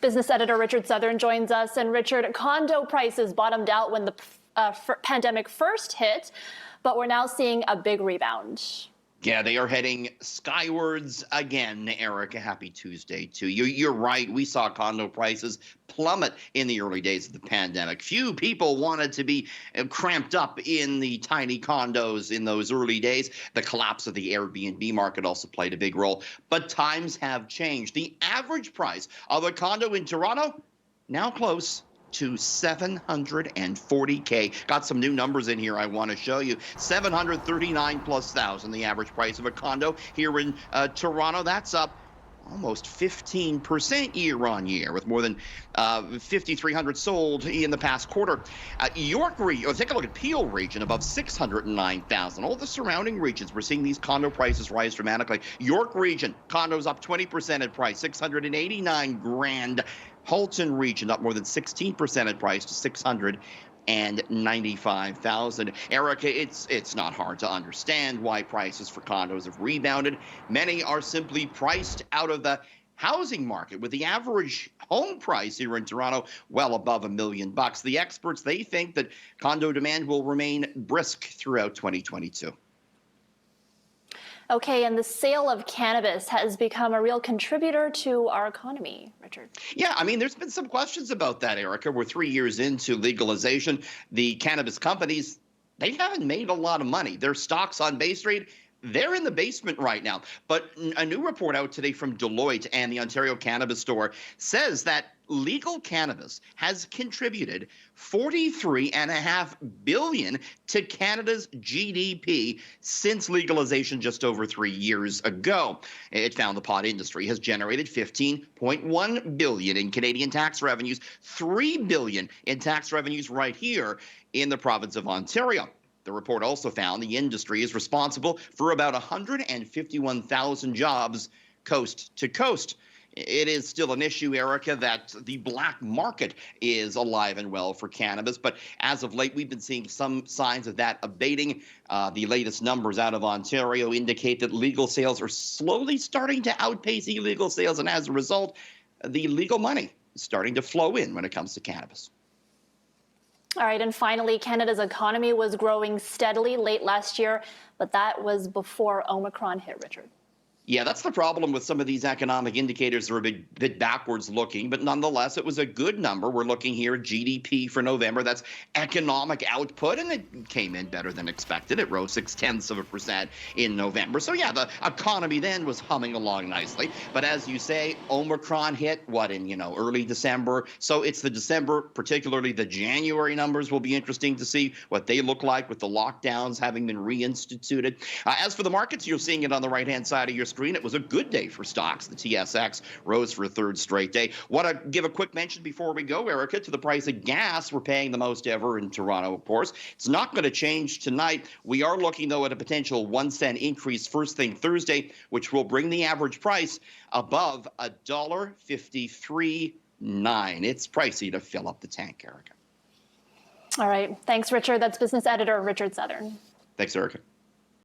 Business editor Richard Southern joins us. And Richard, condo prices bottomed out when the pandemic first hit, but we're now seeing a big rebound. Yeah, they are heading skywards again, Erica. Happy Tuesday to you. You're right. We saw condo prices plummet in the early days of the pandemic. Few people wanted to be cramped up in the tiny condos in those early days. The collapse of the Airbnb market also played a big role. But times have changed. The average price of a condo in Toronto, now close to $740K. Got some new numbers in here I want to show you. $739,000+, the average price of a condo here in Toronto. That's up almost 15% year on year, with more than 5,300 sold in the past quarter. York region, take a look at Peel region, above 609,000. All the surrounding regions, we're seeing these condo prices rise dramatically. York region, condos up 20% in price, 689 grand. Halton region up more than 16% in price to 695,000. Erica, it's not hard to understand why prices for condos have rebounded. Many are simply priced out of the housing market, with the average home price here in Toronto well above $1 million. The experts, they think that condo demand will remain brisk throughout 2022. Okay, and the sale of cannabis has become a real contributor to our economy, Richard. Yeah, I mean, there's been some questions about that, Erica. We're 3 years into legalization. The cannabis companies, they haven't made a lot of money. Their stocks on Bay Street, they're in the basement right now. But a new report out today from Deloitte and the Ontario Cannabis Store says that legal cannabis has contributed $43.5 billion to Canada's GDP since legalization just over 3 years ago. It found the pot industry has generated $15.1 billion in Canadian tax revenues, $3 billion in tax revenues right here in the province of Ontario. The report also found the industry is responsible for about 151,000 jobs coast to coast. It is still an issue, Erica, that the black market is alive and well for cannabis. But as of late, we've been seeing some signs of that abating. The latest numbers out of Ontario indicate that legal sales are slowly starting to outpace illegal sales. And as a result, the legal money is starting to flow in when it comes to cannabis. All right, and finally, Canada's economy was growing steadily late last year, but that was before Omicron hit, Richard. Yeah, that's the problem with some of these economic indicators that are a bit backwards looking, but nonetheless, it was a good number. We're looking here at GDP for November. That's economic output, and it came in better than expected. It rose 0.6% in November. So yeah, the economy then was humming along nicely. But as you say, Omicron hit, in early December. So it's the December, particularly the January numbers will be interesting to see what they look like with the lockdowns having been reinstituted. As for the markets, you're seeing it on the right-hand side of your screen. It was a good day for stocks. The TSX rose for a third straight day. Want to give a quick mention before we go, Erica, to the price of gas. We're paying the most ever in Toronto, of course. It's not going to change tonight. We are looking, though, at a potential 1 cent increase first thing Thursday, which will bring the average price above $1.53.9. It's pricey to fill up the tank, Erica. All right. Thanks, Richard. That's business editor Richard Southern. Thanks, Erica.